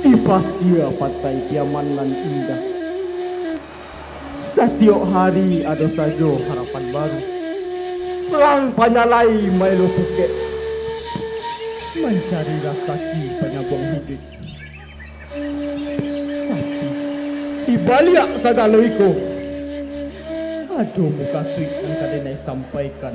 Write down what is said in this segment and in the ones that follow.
di pasir pantai Piaman nan indah. Setiap hari ada saja harapan baru. Perang panyalai Milo Phuket, mencari rasaki penyambung hidup. Tapi di balik segala itu, ada muka suik yang kadang sampaikan.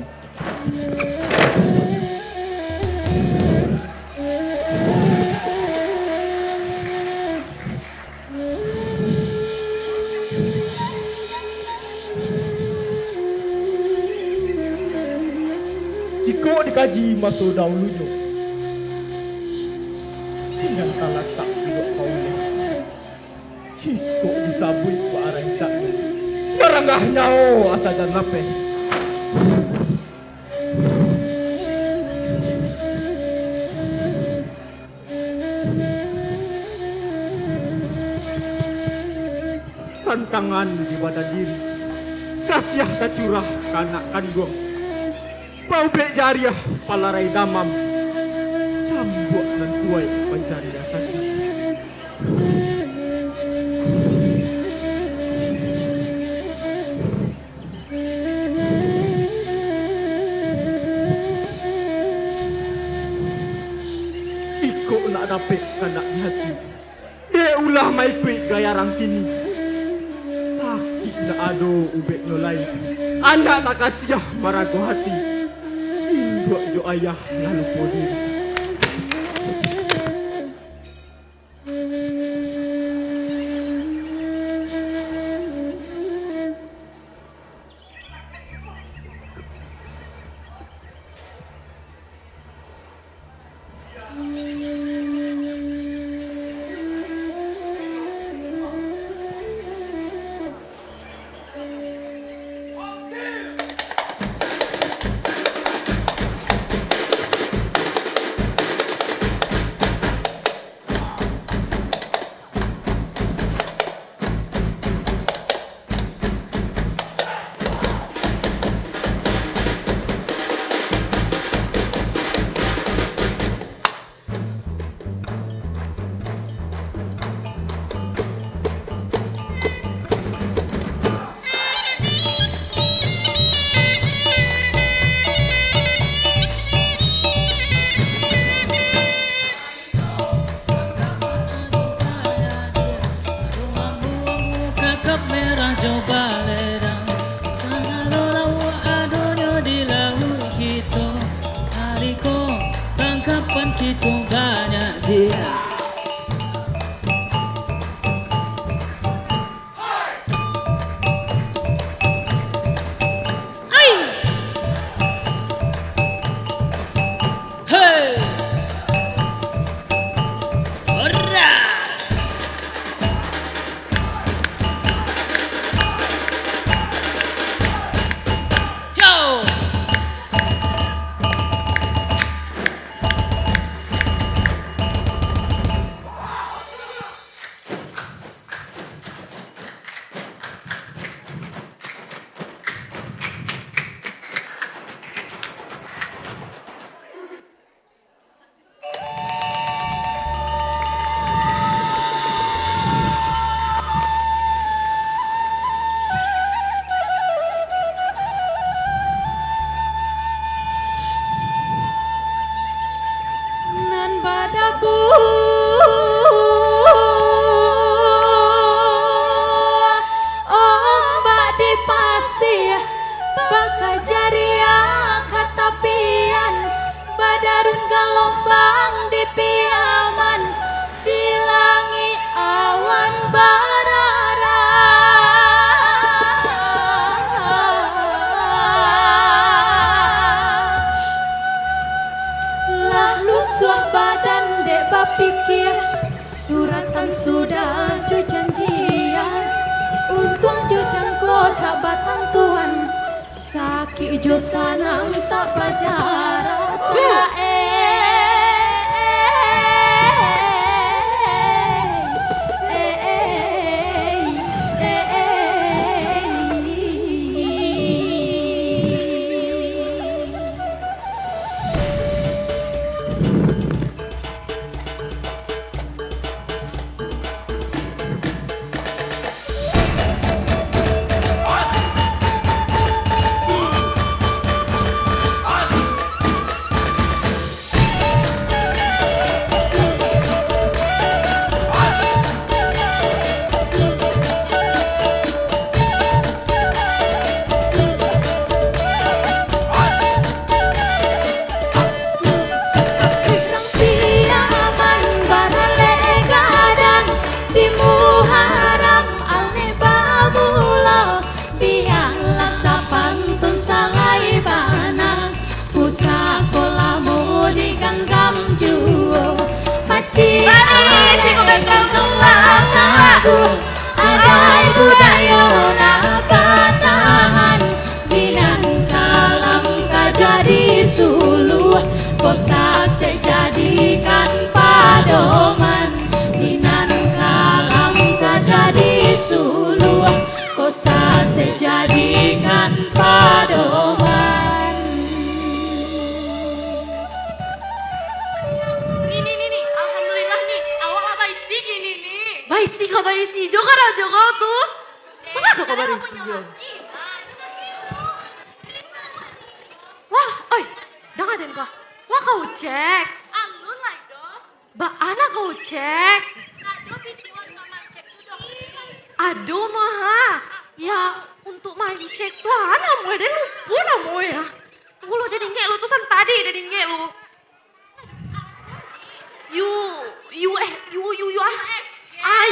Jika dikaji masa dahulunya, siang tak tak hidup kaulah. Jika disabui ke arah caknya, merenggah nyawa asa dan lapeh. Tantangan di badan diri, kasiah tak curah kanak kandung. Bau bek jariah palarai damam, cambuk dan kuai pencari dasarnya. Jika nak dapat kanak di hati, dia ulah mai kuik gaya rang tini. Sakit nak ado ubek nyolai, anak tak kasiah maragu hati. Induk jo ayah lalu podiri. Ijo sanang tak pacara agung adai budaya nakatahan Minang kalam kajadi suluh kosa sejadikan padoman Minang kalam kajadi suluh kosa sejadikan padoman. Nih, alhamdulillah nih, awak lah baisi gini nih. Baisi kau baisi, jo kara jo kau tuh. Mengapa kau baisi jo? Wah, oi, jangan den kau. Wah kau cek. Alun lah dong. Ba anak kau cek. Aduh, pitiwan sama cek tuh dong. Aduh maha. Ya untuk main cek tuh anak mau deh lupa namu ya. Tunggu lo dari ngek lo tuh san tadi dari ngek lo.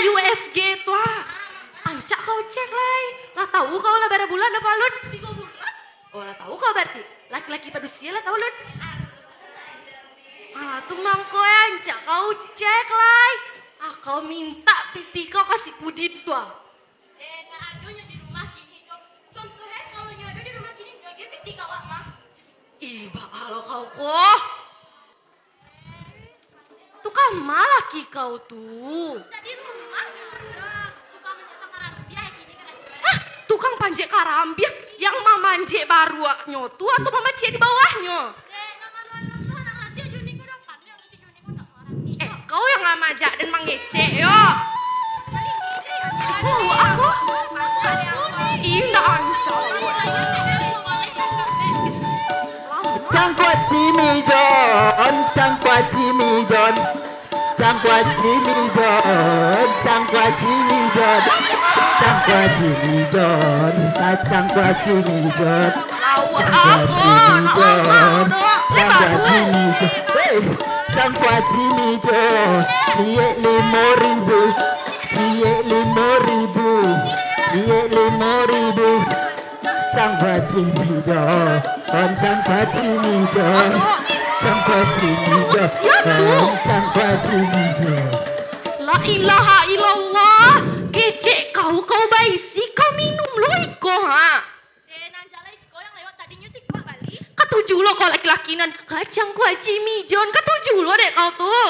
USG tuh ancak kau cek lai. Lah tahu kau lah bara bulan apa lun? 3 bulan. Oh lah tahu kau berarti. Laki-laki padusia lah tahu lun. Tuh mangko ancak kau cek lai. Kau minta piti kau kasih pudit tuh. Aduhnya di rumah gini dong. Contohnya kalau nyadu di rumah gini dong, dia piti kawak mah. Ih, bakal kau kok. Tuh kan malaki kau tuh. Di rumah dong. Tukang mencetak karambia gini kan. Tukang panjek karambia yang mama manjek baru nyotu atau mama cek di bawahnya? Nama anak hati aja nih kau dong. Pandai atau cucu nih kau dong orang. Kau yang ngamajak dan mangecek yo. Aku. Indah ancol. Cangkuat Jimmy John, cangkuat Jimmy John, cangkuat Jimmy John, cangkuat Jimmy John, cangkuat Jimmy John, cangkuat Jimmy John, cangkuat Jimmy John, cangkuat Jimmy John, cangkuat Jimmy John, diet 5.000, diet 5.000, diet 5.000. Cangkuat Jimmy John, cangkuat Jimmy John, cangkuat Jimmy John, cangkuat Jimmy John. La ilaha illallah. Kecek kau baisi kau minum lo iko ha. Nanjalai kau yang lewat tadi nyutik mak balik. Ketujuh lo kau laki-lakinan. Kacang kuah Jimmy John. Ketujuh lo dek kau tuh.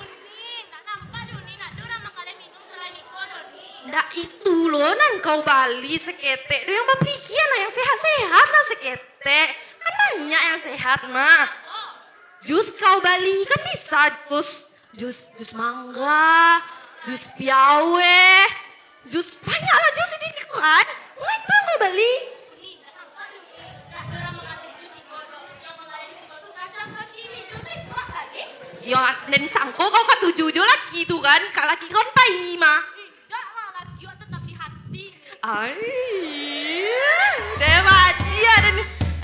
Uni, tak nampak Doni, nak dorang makan minum selain itu Doni. Ndak itu lo nan kau bali seketek. Yang berpikir nah yang sehat-sehat lah seketek. Kan banyak yang sehat mah. Jus kau bali kan bisa jus mangga, jus piawe, jus banyak lah jus di sini kan. Nah itu yang kau bali. Uni, tak nampak Doni. Nak dorang makan itu si godok. Yang melayani si godok kacang kau cimi. Contoh itu kali. Ya dan sangko kau ketujuh jo laki tuh kan. Kalau laki kau pai mah. Tidak lah, lagi wak tetap di hati. Ay, dewa dia dan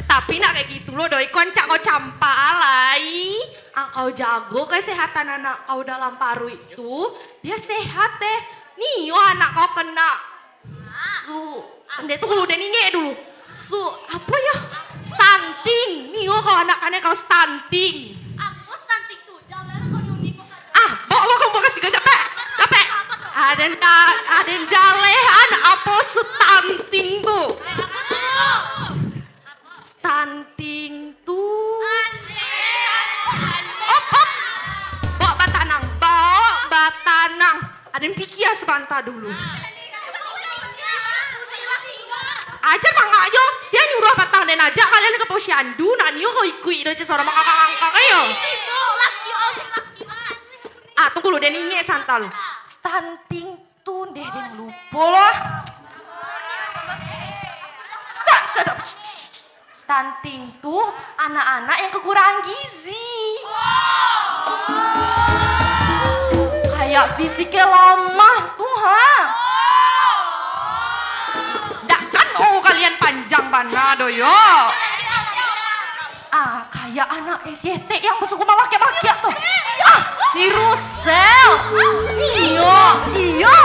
tapi nak kayak gitu loh doi koncak kau campak alai. Kau jago kesehatan anak kau dalam paru itu dia sehat teh. Nih yo anak kau kena ande tuh dulu dan inge dulu apa ya stunting. Nih yo kau anak-anak kau stunting. Aku stunting tuh, jangan kau nyuni kau. Bawa kamu kasih kau capek. Ada jalehan apa stunting tuh? Stunting tuh. Bawa batanang. Ada yang pikir sebentar dulu. Ajar mang ayo, saya nyuruh batang dan aja kalian ke posyandu, nak niyo kau ikut do seorang makak-angkak ayo. Tunggu lu dan inge santal. Stunting tuh deh lupa lah. Stunting tuh anak-anak yang kekurangan gizi. Kayak fisiknya lemah tuh ha. Dak kan kalian panjang mana doyo. Kayak anak SYT yang besok makia tuh. Si Rusel. Iya.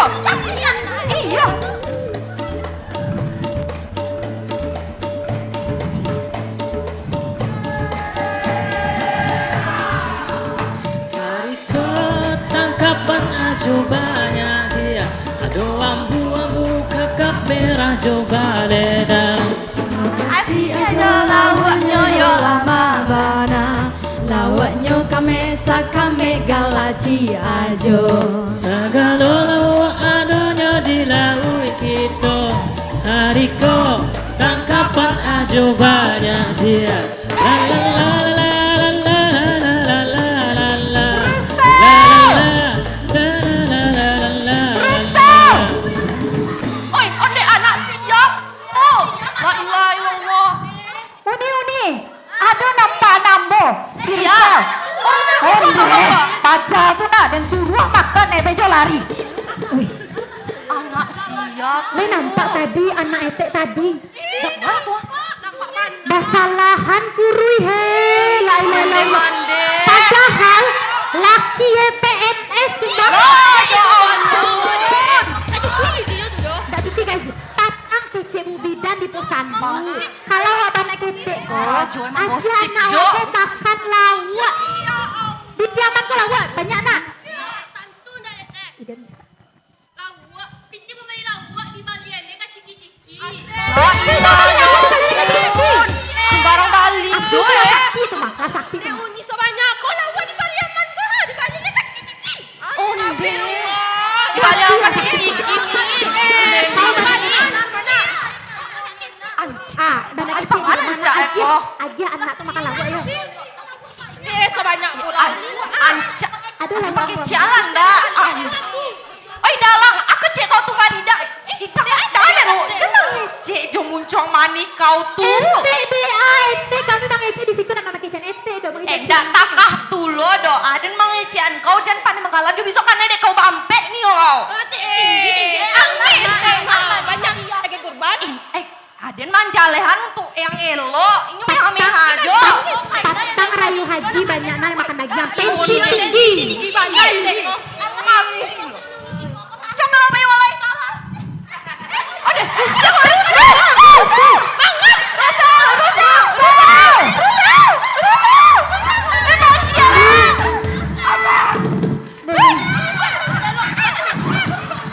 Dari ketangkapan aja banyak dia. Ada ajo baleda. Asih aja lawaknya yo lama bana. Lawaknya kamesa kame galaci ajo. Segala lawak adanya di laut kita. Hariko tangkapan ajo banyak dia. La la la la la la la la la la la. Oi, onde anak siap. Oh, la ilaha illallah. Uni, ada nampak nambo. Iya. Baca aku nak dan suruh makan bejo lari. Anak siap. Le nampak tadi anak etek tadi. Dengar tuh. Basalahan kurui he. La ilaha illallah. Padahal laki PNS tinggal. Ya ampun. Tak cuti guys. Tatang kece bidan di posandu. Kalau abang nak kece kok, Jo, emang aja gosip, nak Jo. wajah makan lawak. Di diaman kau lawak banyak nak. Santun dah detek. Lawak, pinjam membeli lawak di bagian dia kan ciki-ciki. Sembarang balik Jo ya. Sakti tu maka sakti tu. Uni sebanyak kau lawak di Pariaman kau lah di bagian dia kan ciki-ciki. Onde. Kalian kan ciki-ciki. Banyak Ay, kecil pangalan, mana Cak, aja, Eko. aja anak tu makan lawak yo. Sebanyak bulan. Ancak. Ada lah Pakai jalan dah. Oi dalang, aku cek kau tuh Marida. Kita ada lo. Jangan nih cek jo muncung mani kau tuh. ente kami bang Ece di situ nama kecen ente do bang Ece. Endak takah tuh lo do. Aden mangecian kau jangan pandai mengkalah jo besok kan dek kau bampek nih kau. Tinggi. Angin. Banyak lagi kurban. Aden manjalehan untuk yang elo. Ini yang kami hajo. Patang rayu haji banyak nak makan daging pensi Tinggi. tinggi. Banyak. Mati. Coba apa yang mulai? Ada.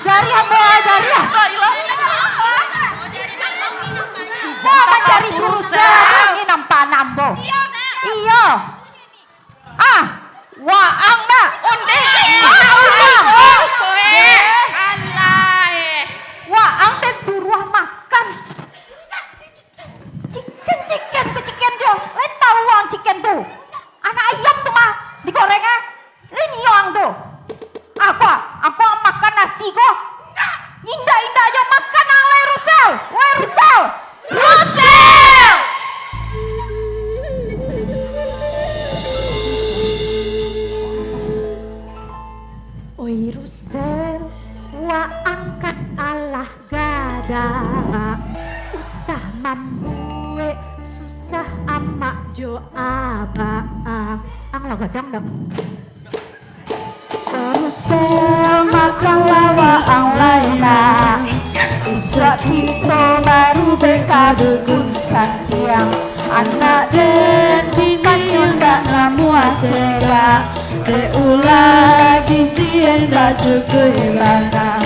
Dari apa dari ya? Jangan cari susah. Ini nampak nambo. Iya. Ah, waang nak. Onde. Waang dan suruh makan. Chicken jo. Lain tahu wang chicken tu. Anak ayam tu mah digoreng ah. Lain yang tu. Aku makan nasi kok. Indah jo makan ang le Rusel. Weh Rusel. Oi Rusel, wa angkat Allah gada. Usah mambuwe, susah amak jo abaang. Ang lah gadang dong. Rusel makan lawa ang laina. Isa kita baru bekadukun santiang. Anak dan bini yang tak ngamua cegah. Deulah gizi yang tak cukup hilangkan.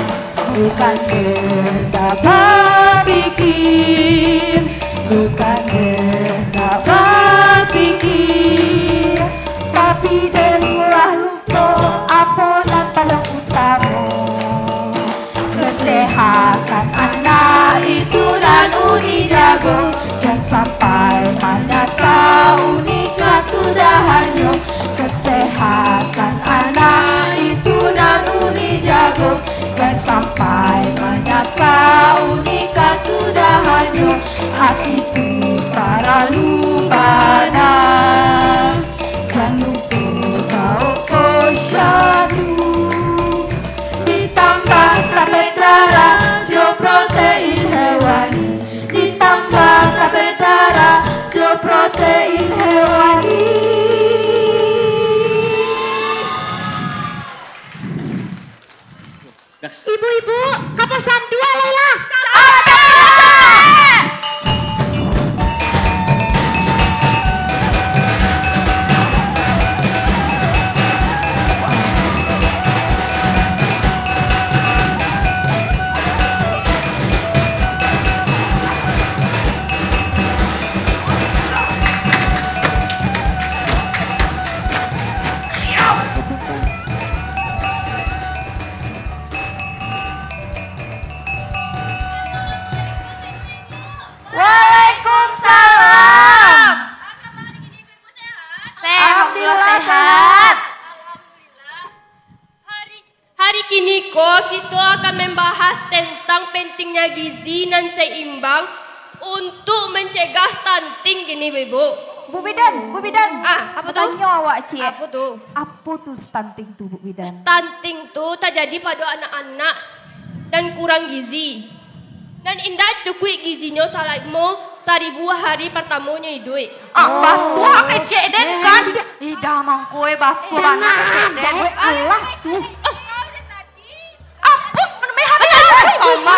Bukan kita berpikir, bukan kita berpikir, tapi deulah lupa apa yang paling utama. Kesehatan anak itu dan uni jago. Jangan sampai madrasah unika sudah hanyut. Kesehatan anak itu dan uni jago. Jangan sampai madrasah unika sudah hanyut. Asih kita sehat. Alhamdulillah. Hari kini kita akan membahas tentang pentingnya gizi dan seimbang untuk mencegah stunting gini, Ibu. Bu Bidan. Apa tuh? Tanya awak Cik. Apa tuh? Apa tuh stunting tuh Bu Bidan? Stunting tuh terjadi pada anak-anak dan kurang gizi. Dan indah cukup gizinya selama 1000 hari pertamanya hidup. Batu kecek den kan? Dah mangkoi batu anak kecek den. Allah tuh. Apa menemui hati Toma?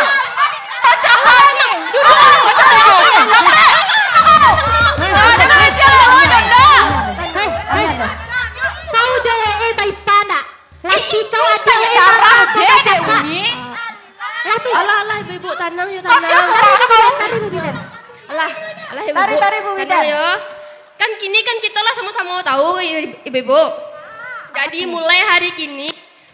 Pacahan nih. Duduk pacahan. Ada aja loh Jonda. Kau jangan daripada. Laki kau ada Darah dek Umi. Alah ibu tanang ya Pakai tanang. suara kau. Alah ibu. Tari, Bu Widan. Tanang ya. Kan kini kan kita lah sama-sama tahu ibu. Jadi mulai hari kini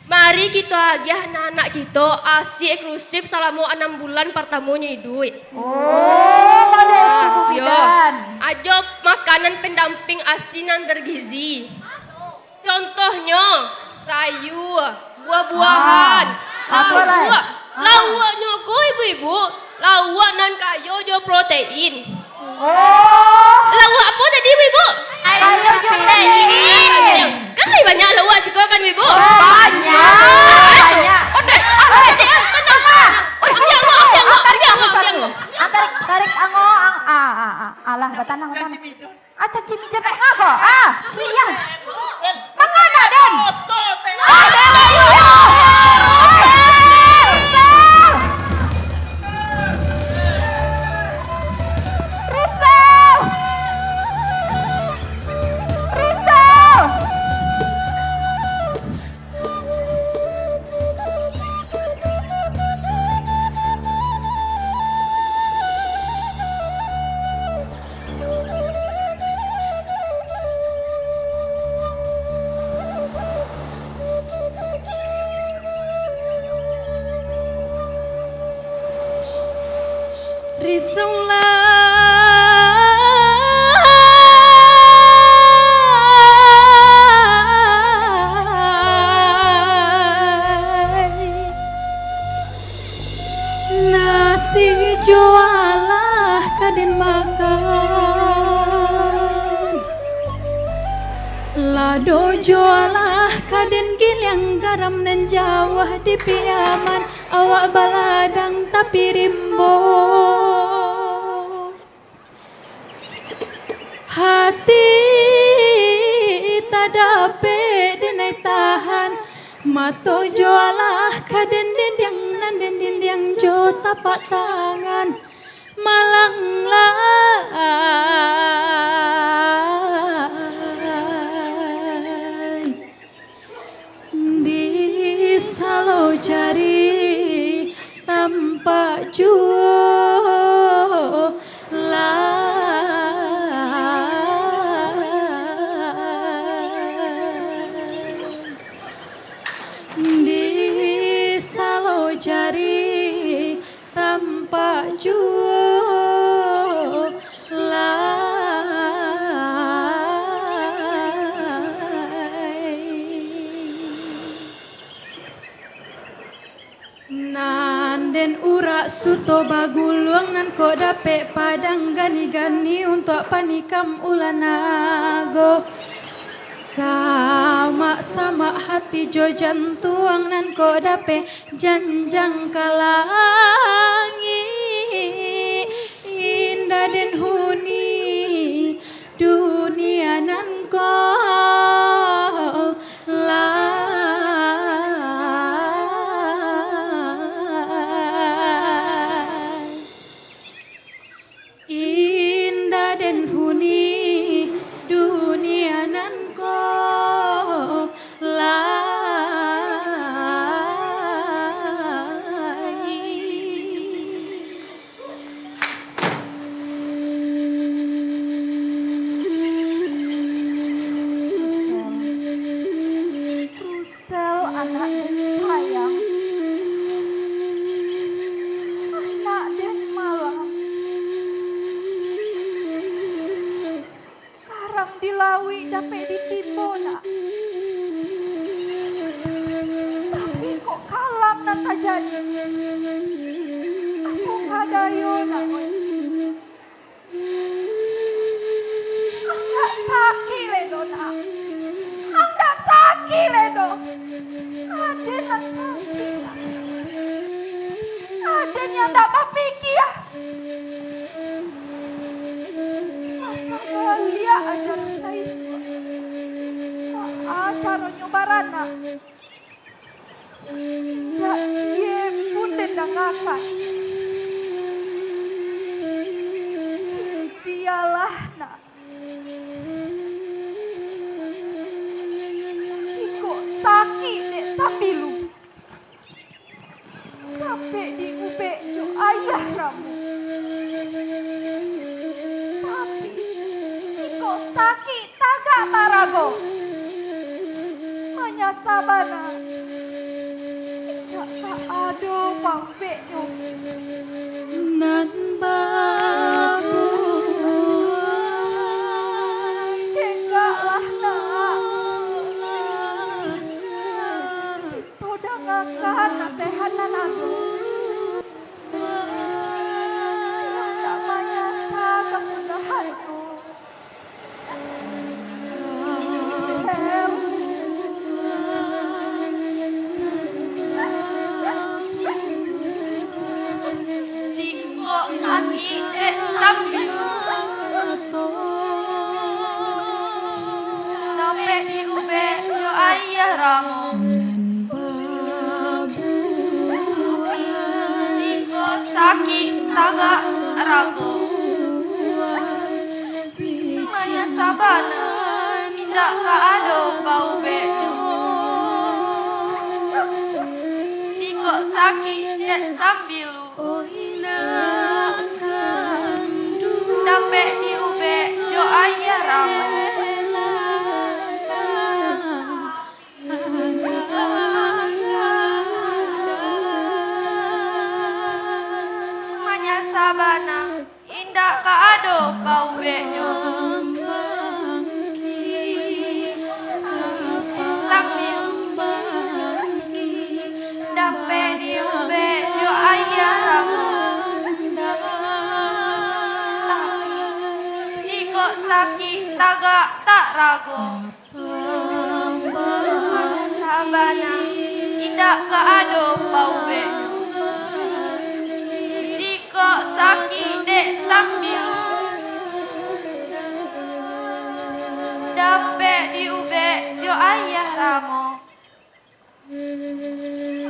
mari kita agih anak-anak kita asi eksklusif selama 6 bulan pertamanya hidup. Oh, ada itu Bu Yo, Bidan. ajo makanan pendamping asinan bergizi. Contohnya sayur, buah-buahan, apa lah? lawaknya kok ibu-ibu, lawak nan kayo jo protein. Oh, Lawak apa tadi ibu? ayo protein. Kan lebih banyak lawak sih kan ibu. Banyak. Tarik ango alah batanang. Caci mijan apa? Siang. Mangana den. Ada ayo. Nasi jualah kaden makan, lado jualah kaden gilyang garam dan jawah di piaman, awak baladang tapi rimbo. Hati tak dapat denai tahan, mato jualah kaden dendang nan dendang jo tapak tangan malanglai di salo jari tanpa di salo jari tanpa Nanden urak suto baguluang nan ko dapet padang gani-gani untuk panikam ulanago. Sama-sama hati jo jantuang nan ko dapet janjang kalangi. Indah den huni dunia nan ko indah den huni dunia nan ko lai dapat ditimbo nak. Tapi kok kalam nak tak jadi. Aku kadayo nak. Angdak sakit ledo nak. Angdak sakit ledo. Ada nak sakit nak. Ada yang tak berpikir. Asal balia ajaran saya semua. Cara nyobarana. Tak cie pun dendangakan. Biarlah nak. Jika sakit dek sambilu. Sampai diubek jo ayah ramu. Tapi jika sakit tagak tarago. Hanya sabana. Tak ada pampeknya. Nan babu Cegaklah nak. Itu dengarkan nasihatnya aku. Tak menyasa kesusahanku. Jiko sakit dek sambil dapat diubek jo ayah ramu. Jiko sakit tagak ragu. Maya sabana tidak ada bau beknya. Jiko sakit dek sambilu dapat diubek jo ayah ramu. Manya sabana indah ka ado bau beknya. Sambil dapat diubek jo ayah ramu. Jika sakit tagak tak ragu. Sabana tidak ke ado bau beknya. Jika sakit dek sambil dapat diubek jo ayah ramu.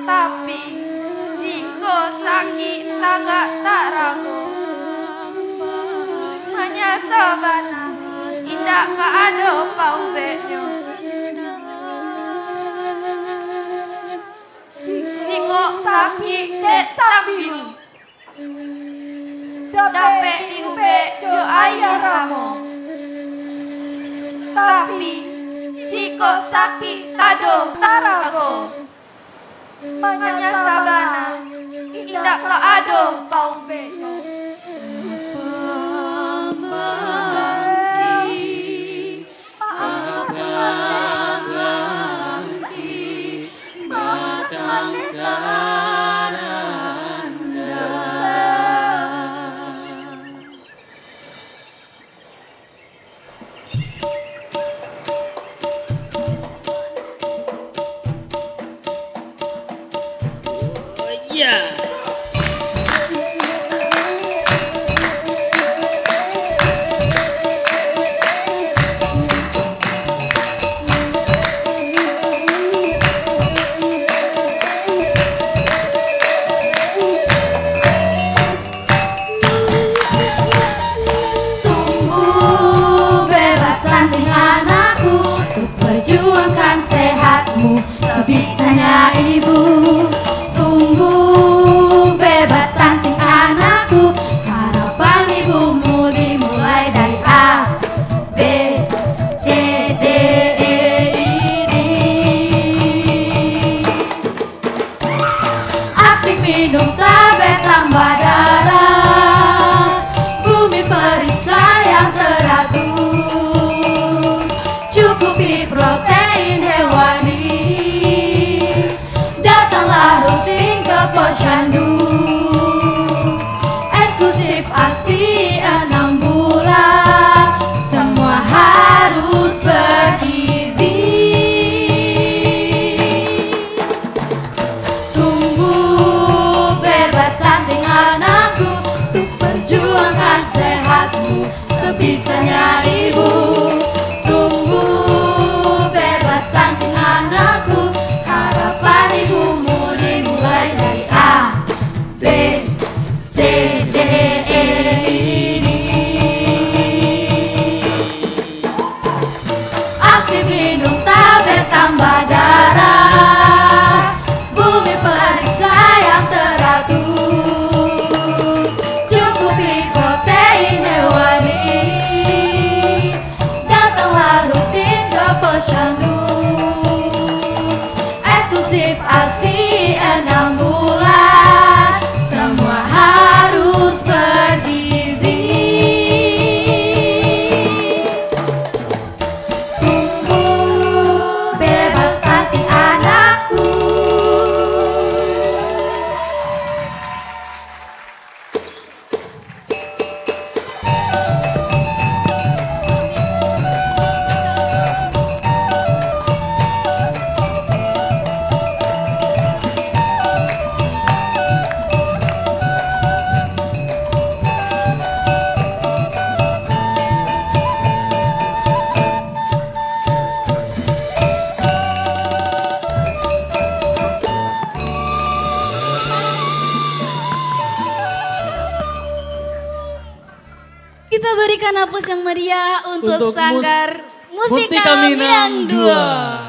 Tapi jika sakit tagak tak ragu. Hanya sabana tidak ke ado bau beknya. Jika sakit dek sambil dapat diubek jo ayah ramu. Tapi jika sakit tado tarago. Hanya sabana tidak ke ado bau beknya. ya. Kita berikan aplaus yang meriah untuk Untuk Sanggar Mustika Mustika Minang Minang 2.